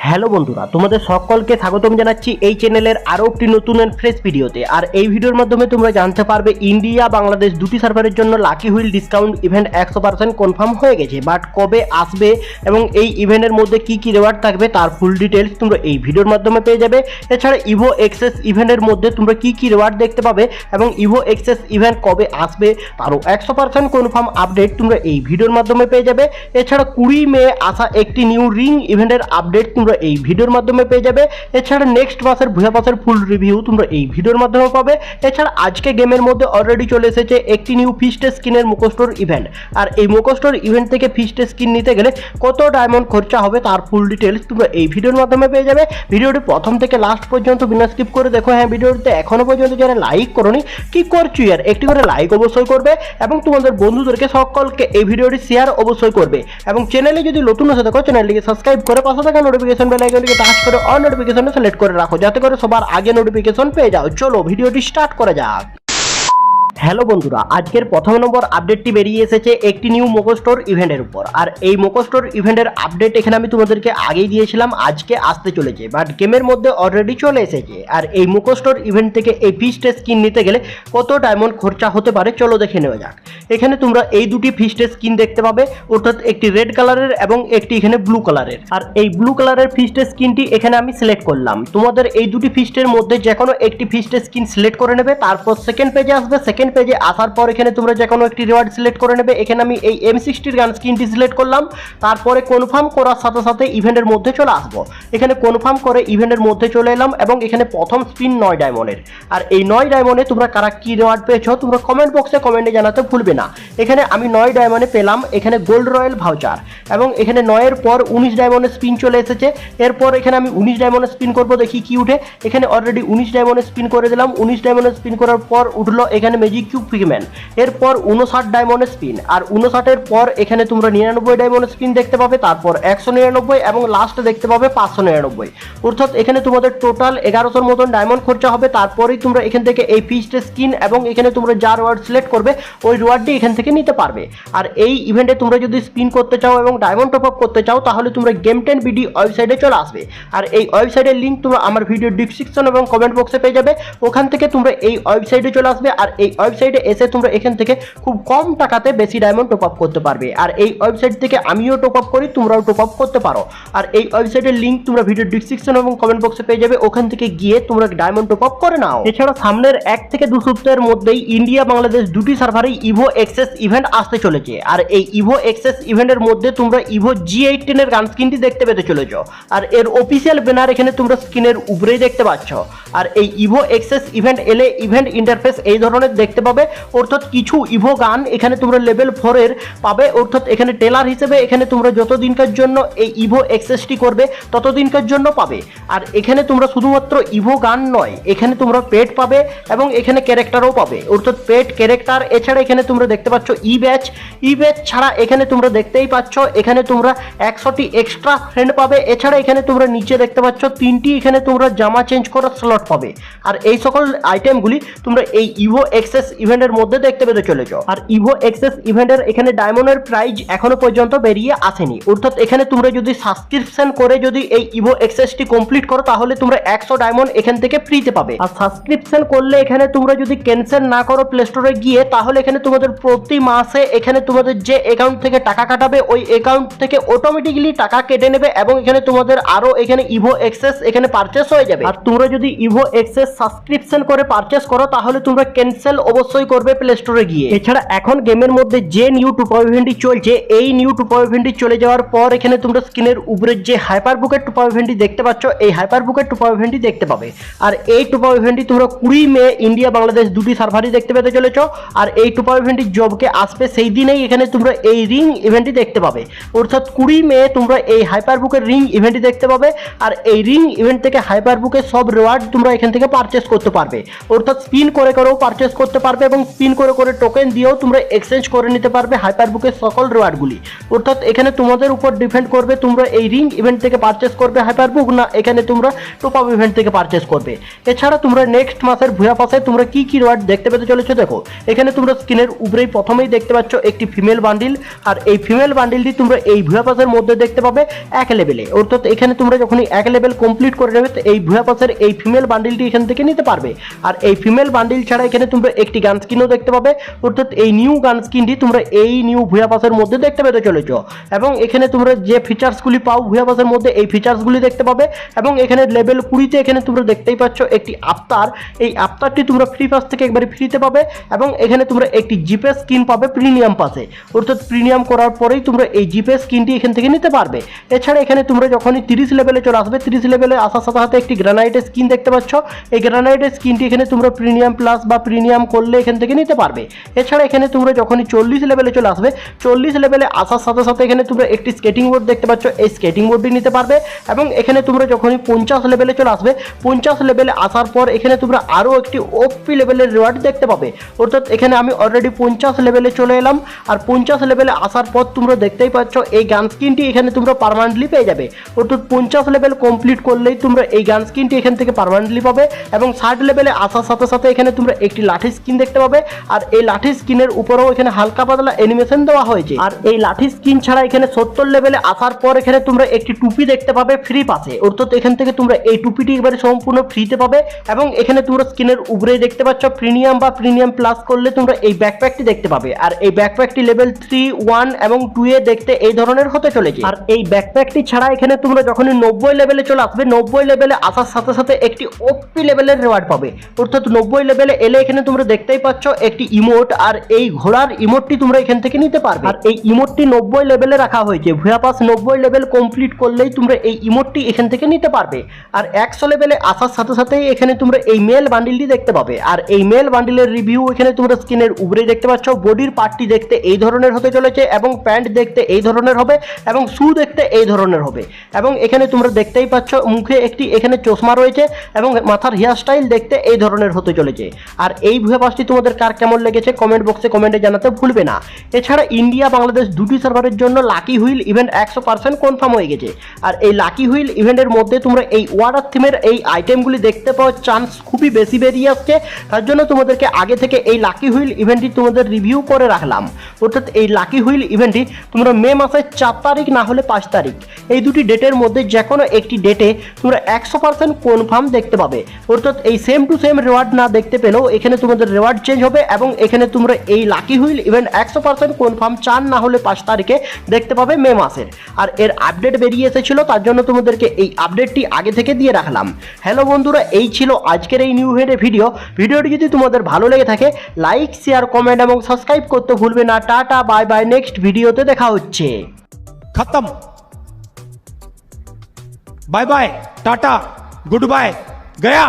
Hello বন্ধুরা, তোমাদের সকলকে স্বাগতম জানাচ্ছি এই চ্যানেলের আরও একটি নতুন এন্ড ফ্রেশ ভিডিওতে। আর এই ভিডিওর মাধ্যমে তোমরা জানতে পারবে ইন্ডিয়া বাংলাদেশ দুটি সার্ভারের জন্য lucky wheel discount event 100% confirm হয়ে গেছে, বাট কবে আসবে এবং এই ইভেন্টের মধ্যে কি কি রিওয়ার্ড থাকবে তার ফুল ডিটেলস তোমরা এই ভিডিওর মাধ্যমে পেয়ে যাবে। এছাড়া ইভো এক্সেস ইভেন্টের মধ্যে তোমরা কি কি রিওয়ার্ড দেখতে পাবে এবং ইভো এক্সেস ইভেন্ট কবে আসবে তারও 100% কনফার্ম আপডেট তোমরা এই ভিডিওর মাধ্যমে পেয়ে যাবে। এছাড়া 20 মে আসা একটি নিউ রিং ইভেন্টের আপডেট তোমরা এই ভিডিওর মাধ্যমে পেয়ে যাবে। এছাড়া নেক্সট মাসের ভুয়া পাসের ফুল রিভিউ তোমরা এই ভিডিওর মাধ্যমে পাবে। এছাড়া আজকে গেমের মধ্যে অলরেডি চলে এসেছে একটি নিউ ফিস্ট স্কিনের মুখোস্টোর ইভেন্ট, আর এই মুখোস্টোর ইভেন্ট থেকে ফিস্ট স্কিন নিতে গেলে কত ডায়মন্ড খরচা হবে তার ফুল ডিটেলস তোমরা এই ভিডিওর মাধ্যমে পেয়ে যাবে। ভিডিওটি প্রথম থেকে লাস্ট পর্যন্ত বিনা স্কিপ করে দেখো। হ্যাঁ, ভিডিওটিতে এখনো পর্যন্ত যারা লাইক করোনি কি করছো ইয়ার, একটি করে লাইক অবশ্যই করবে এবং তোমাদের বন্ধুদেরকে সকলকে এই ভিডিওটি শেয়ার অবশ্যই করবে এবং চ্যানেলে যদি নতুন এসে দেখো চ্যানেলটিকে সাবস্ক্রাইব করে পাশে থাকা নোটিফিকেশন বেল আইকনটিকে টাচ করে অল নোটিফিকেশনটা সিলেক্ট করে রাখো যাতে করে সবার আগে নোটিফিকেশন পেয়ে যাও। চলো ভিডিওটি স্টার্ট করা যাক। হ্যালো বন্ধুরা, আজকের প্রথম নম্বর আপডেটটি বেরিয়ে এসেছে একটি নিউ মোকোস্টোর ইভেন্টের উপর। আর এই মোকোস্টোর ইভেন্টের আপডেট এখানে আমি তোমাদেরকে আগেই দিয়েছিলাম, আজকে আসতে চলেছে, বাট গেমের মধ্যে অলরেডি চলে এসেছে। আর এই মোকোস্টোর ইভেন্ট থেকে এই ফিস্ট স্কিন নিতে গেলে কত ডায়মন্ড খরচা হতে পারে চলো দেখে নেওয়া যাক। এখানে তোমরা এই দুটি ফিস্ট স্কিন দেখতে পাবে, অর্থাৎ একটি রেড কালারের এবং একটি এখানে ব্লু কালারের। আর এই ব্লু কালারের ফিস্ট স্কিনটি এখানে আমি সিলেক্ট করলাম। তোমাদের এই দুটি ফিস্টের মধ্যে যে কোনো একটি ফিস্ট স্কিন সিলেক্ট করে নেবে, তারপর সেকেন্ড পেজে আসবে। সেকেন্ড পেজে আসার পর এখানে তোমরা যে কোনো একটি রিওয়ার্ড সিলেক্ট করে নেবে। এখানে আমি এই M60 গান স্কিনটি সিলেক্ট করলাম। তারপরে কনফার্ম করার সাথে সাথে ইভেন্টের মধ্যে চলে আসবো। এখানে কনফার্ম করে ইভেন্টের মধ্যে চলে এলাম এবং এখানে প্রথম স্পিন 9 ডায়মন্ডের। আর এই 9 ডায়মন্ডে তোমরা কারা কি রিওয়ার্ড পেয়েছো তোমরা কমেন্ট বক্সে কমেন্টে জানাতে ভুলবে না। এখানে আমি 9 ডায়মন্ডে পেলাম এখানে গোল্ড রয়্যাল ভাউচার এবং এখানে 9 এর পর 19 ডায়মন্ডের স্পিন চলে এসেছে। এরপর এখানে আমি 19 ডায়মন্ডের স্পিন করবো, দেখি কি উঠে। এখানে অলরেডি 19 ডায়মন্ডের স্পিন করে দিলাম। 19 ডায়মন্ডের স্পিন করার পর উঠলো এখানে ম্যাজিক কিউব পিগম্যান। এরপর 59 ডায়মন্ডের স্পিন, আর 59 এর পর এখানে তোমরা 99 ডায়মন্ডের স্পিন দেখতে পাবে, তারপর 199 এবং লাস্টে দেখতে পাবে 599। অর্থাৎ এখানে তোমাদের টোটাল 1100 মতন ডায়মন্ড খরচা হবে। তারপরেই তোমরা এখান থেকে এই ফিস্ট স্কিন এবং এখানে তোমরা যা রিওয়ার্ড সিলেক্ট করবে ওই রিওয়ার্ডটি এখান থেকে নিতে পারবে। আর এই ইভেন্টে তোমরা যদি স্পিন করতে চাও এবং ডায়মন্ড টপ আপ করতে চাও তাহলে তোমরা গেম 10 বিডি ওয়েবসাইটে চলে আসবে। আর এই ওয়েবসাইটের লিঙ্ক তোমরা আমার ভিডিও ডিসক্রিপশন এবং কমেন্ট বক্সে পেয়ে যাবে। ওখান থেকে তোমরা এই ওয়েবসাইটে চলে আসবে। আর এই ওয়েবসাইটে এসে তোমরা এখান থেকে খুব কম টাকাতে বেশি ডায়মন্ড টপ আপ করতে পারবে। আর এই ওয়েবসাইট থেকে আমিও টপ আপ করি, তোমরাও টপ আপ করতে পারো। আর এই ওয়েবসাইটের লিঙ্ক তোমরা ভিডিও ডিসক্রিপশন এবং কমেন্ট বক্সে পেয়ে যাবে। ওখান থেকে গিয়ে তোমরা ডায়মন্ড টপ আপ করে নাও। এছাড়া সামনের 1 থেকে 2 সপ্তাহের মধ্যেই ইন্ডিয়া বাংলাদেশ দুটি সার্ভারে ইভো এক্সেস ইভেন্ট আসতে চলেছে। আর এই ইভো এক্সেস ইভেন্টের মধ্যে তোমরা ইভো G18 এর গান স্কিনটি দেখতে পেতে চলেছো। আর এর অফিসিয়াল ব্যানার এখানে তোমরা স্ক্রিনের উপরেই দেখতে পাচ্ছ। আর এই ইভো এক্সেস ইভেন্ট এলে ইভেন্ট ইন্টারফেস এই ধরনের দেখতে পাবে, অর্থাৎ কিছু ইভো গান এখানে তোমরা লেভেল 4 এর পাবে। অর্থাৎ এখানে টেলার হিসেবে এখানে তোমরা যতদিনকার জন্য এই ইভো এক্সেসটি করবে ততদিনকার জন্য পাবে। আর এখানে তোমরা শুধুমাত্র ইভো গান নয়, এখানে তোমরা পেট পাবে এবং এখানে ক্যারেক্টারও পাবে, অর্থাৎ পেট ক্যারেক্টার। এছাড়া এখানে তোমরা দেখতে পাচ্ছ ই ব্যাচ ছাড়া এখানে তোমরা দেখতেই পাচ্ছ এখানে তোমরা 100টি এক্সট্রা ফ্রেন্ড পাবে। এছাড়া এখানে তোমরা নিচে দেখতে পাচ্ছ 3টি এখানে তোমরা জামা চেঞ্জ করার স্লট পাবে। আর এই সকল আইটেমগুলি তোমরা এই ইভো এক্সেস ইভেন্টের মধ্যে দেখতে পেতে চলেছো। আর ইভো এক্সেস ইভেন্টের এখানে ডায়মন্ডের প্রাইস এখনো পর্যন্ত বেরিয়ে আসেনি, অর্থাৎ এখানে তোমরা যদি সাবস্ক্রিপশন করে যদি এই ইভো এক্সেসটি কমপ্লিট করো তাহলে তোমরা 100 ডায়মন্ড এখান থেকে ফ্রিতে পাবে। আর সাবস্ক্রিপশন করলে এখানে তোমরা যদি ক্যান্সেল না করো প্লে স্টোরে গিয়ে তাহলে এখানে তোমাদের প্রতি মাসে এখানে তোমাদের যে অ্যাকাউন্ট থেকে টাকা কাটাবে ওই অ্যাকাউন্ট থেকে অটোমেটিক্যালি টাকা কেটে নেবে এবং এখানে তোমাদের আরো এখানে ইভো এক্সেস এখানে পারচেস হয়ে যাবে। আর তোমরা যদি ইভো এক্সেস সাবস্ক্রিপশন করে পারচেস করো তাহলে তোমরা ক্যান্সেল অবশ্যই করবে প্লে স্টোরে গিয়ে। এছাড়া এখন গেমের মধ্যে যে নিউ টপ আপ ইভেন্টটি চলছে, এই নিউ টপ আপ ইভেন্টটি চলে যাওয়ার পর এখানে তোমরা স্ক্রিনের উপরে যে হাইপার বুকের টপ আপ ইভেন্টটি দেখতে পাচ্ছ এই হাইপার বুকের টপ আপ ইভেন্টটি দেখতে পাবে। আর এই টপ আপ ইভেন্টটি তোমরা 20 মে ইন্ডিয়া বাংলাদেশ দুটি সার্ভারই দেখতে পেতে চলেছো। আর এই টপ আপ ইভেন্টটি জবকে আসবে সেই দিনেই এখানে তোমরা এই রিং ইভেন্টটি দেখতে পাবে, অর্থাৎ 20 মে তোমরা এই হাইপার বুকের রিং ইভেন্টটি দেখতে পাবে। আর এই রিং ইভেন্ট থেকে হাইপার বুকের সব রিওয়ার্ড তোমরা এখান থেকে পারচেস করতে পারবে, অর্থাৎ স্পিন করে করেও পারচেস করতে পারবে এবং স্পিন করে করে টোকেন দিয়েও তোমরা এক্সচেঞ্জ করে নিতে পারবে হাইপারবুকের সকল রিওয়ার্ডগুলি। অর্থাৎ এখানে তোমাদের উপর ডিপেন্ড করবে তোমরা এই রিং ইভেন্ট থেকে পারচেস করবে হাইপারবুক, না এখানে তোমরা টপ আপ ইভেন্ট থেকে পারচেস করবে। এছাড়া তোমরা নেক্সট মাসের ভুয়া পাসে তোমরা কি কি রিওয়ার্ড দেখতে পেতে চলেছো দেখো। এখানে তোমরা স্ক্রিনের উপরেই প্রথমেই দেখতে পাচ্ছ একটি ফিমেল বান্ডিল, আর এই ফিমেল বান্ডিলটি তোমরা এই ভুয়া পাসের মধ্যে দেখতে পাবে 1 লেভেলে। অর্থাৎ এখানে তোমরা যখনই 1 লেভেল কমপ্লিট করে নেবে এই ভুয়া পাসের এই ফিমেল বান্ডিলটি এখান থেকে নিতে পারবে। আর এই ফিমেল বান্ডিল ছাড়া এখানে তোমরা একটি গান স্কিনও দেখতে পাবে। অর্থাৎ এই নিউ গান স্কিনটি তোমরা এই নিউ ভুয়া পাসের মধ্যে দেখতে পেতে চলেছো, এবং এখানে তোমরা যে ফিচার্সগুলি পাও ভুয়া পাসের মধ্যে এই ফিচার্সগুলি দেখতে পাবে। এবং এখানে লেভেল 20 এখানে তোমরা দেখতেই পাচ্ছ একটি আফতার, এই আফতারটি তোমরা ফ্রি পাস থেকে একবারে ফ্রিতে পাবে। এবং এখানে তোমরা একটি জিপে স্কিন পাবে প্রিমিয়াম পাসে, অর্থাৎ প্রিমিয়াম করার পরেই তোমরা এই জিপে স্কিনটি এখান থেকে নিতে পারবে। এছাড়া এখানে তোমরা যখনই 30 লেভেলে চলে আসবে 30 লেভেলে আসার সাথে সাথে একটি গ্রানাইটের স্কিন দেখতে পাচ্ছ। এই গ্রানাইটের স্কিনটি এখানে তোমরা প্রিমিয়াম প্লাস বা প্রিমিয়াম করলে এখান থেকে নিতে পারবে। এছাড়া এখানে তোমরা যখনই 40 লেভেলে চলে আসবে 40 লেভেলে আসার সাথে সাথে এখানে তোমরা একটি স্কেটিং বোর্ড দেখতে পাচ্ছ, এই স্কেটিং বোর্ডটি নিতে পারবে। এবং এখানে তোমরা যখনই 50 লেভেলে চলে আসবে 50 লেভেলে আসার পর এখানে তোমরা আরও একটি ওপি লেভেলের রিওয়ার্ড দেখতে পাবে। অর্থাৎ এখানে আমি অলরেডি 50 লেভেলে চলে এলাম, আর 50 লেভেলে আসার পর তোমরা দেখতেই পাচ্ছ এই গান স্কিনটি এখানে তোমরা পার্মানেন্টলি পেয়ে যাবে। অর্থাৎ 50 লেভেল কমপ্লিট করলেই তোমরা এই গান স্কিনটি এখান থেকে পার্মানেন্টলি পাবে। এবং 60 লেভেলে আসার সাথে সাথে এখানে তোমরা একটি লাঠি স্কিন দেখতে পাবে, আর এই লাঠি স্কিনের উপরেও এখানে হালকা পাতলা অ্যানিমেশন দেওয়া হয়েছে। আর এই লাঠি স্কিন ছাড়া এখানে 70 লেভেলে আসার পর এখানে তোমরা একটি টুপি দেখতে পাবে ফ্রি পাসে। অর্থাৎ এখান থেকে তোমরা এই টুপিটি এবারে সম্পূর্ণ ফ্রিতে পাবে। এবং এখানে তোমরা স্কিনের উপরেই দেখতে পাচ্ছ প্রিমিয়াম বা প্রিমিয়াম প্লাস করলে তোমরা এই ব্যাকপ্যাকটি দেখতে পাবে। আর এই ব্যাকপ্যাকটি লেভেল 3, 1 এবং 2 এ দেখতে এই ধরনের হতে চলেছে। আর এই ব্যাকপ্যাকটি ছাড়া এখানে তোমরা যখনই 90 লেভেলে চলে আসবে 90 লেভেলে আসার সাথে সাথে একটি ওপি লেভেলের রিওয়ার্ড পাবে। অর্থাৎ 90 লেভেলে এলে এখানে তোমরা দেখতেই পাচ্ছ একটি ইমোট, আর এই ঘোড়ার ইমোটটি তোমরা এখান থেকে নিতে পারবে। আর এই ইমোটটি 90 লেভেলে রাখা হয়েছে, ভুয়া পাস 90 লেভেল কমপ্লিট করলেই তোমরা এই ইমোটটি এখান থেকে নিতে পারবে। আর 100 লেভেলে আসার সাথে সাথেই এখানে তোমরা এই মেল বান্ডিলটি দেখতে পাবে। আর এই মেল বান্ডিলের রিভিউ এখানে তোমরা স্ক্রিনের উপরেই দেখতে পাচ্ছ। বডির পার্টটি দেখতে এই ধরনের হতে চলেছে, এবং প্যান্ট দেখতে এই ধরনের হবে, এবং শু দেখতে এই ধরনের হবে। এবং এখানে তোমরা দেখতেই পাচ্ছ মুখে একটি এখানে চশমা রয়েছে, এবং মাথার হেয়ার স্টাইল দেখতে এই ধরনের হতে চলেছে। আর এই ভুয়া পাসটি তোমাদের কার কেমন লেগেছে কমেন্ট বক্সে কমেন্টে জানাতে ভুলবে না। এছাড়া ইন্ডিয়া বাংলাদেশ দুটি সার্ভারের জন্য লাকি হুইল ইভেন্ট 100% কনফার্ম হয়ে গেছে। আর এই লাকি হুইল ইভেন্টের মধ্যে তোমরা এই ওয়াটার থিমের এই আইটেমগুলি দেখতে পাওয়ার চান্স খুবই বেশি বেরিয়ে আসছে। তার জন্য তোমাদেরকে আগে থেকে এই লাকি হুইল ইভেন্টটি তোমাদের রিভিউ করে রাখলাম। অর্থাৎ এই লাকি হুইল ইভেন্টটি তোমরা মে মাসের 4 তারিখ না হলে 5 তারিখ এই দুটি ডেটের মধ্যে যে কোনো একটি ডেটে তোমরা 100% কনফার্ম দেখতে পাবে। অর্থাৎ এই সেম টু সেম রিওয়ার্ড না দেখতে পেলেও এখানে তোমাদের রিওয়ার্ড চেঞ্জ হবে, এবং এখানে তোমরা এই লাকি হুইল ইভেন্ট 100% কনফার্ম 4 না হলে 5 তারিখে দেখতে পাবে মে মাসের। আর এর আপডেট বেরিয়ে এসেছিল, তার জন্য তোমাদেরকে এই আপডেটটি আগে থেকে দিয়ে রাখলাম। হ্যালো বন্ধুরা, এই ছিল আজকের এই নিউ ভিডিওটি যদি তোমাদের ভালো লেগে থাকে লাইক, শেয়ার, কমেন্ট এবং সাবস্ক্রাইব করতে ভুলবে না। টাটা, বাই বাই, নেক্সট ভিডিওতে দেখা হচ্ছে। खत्म, bye bye, tata, goodbye, गया।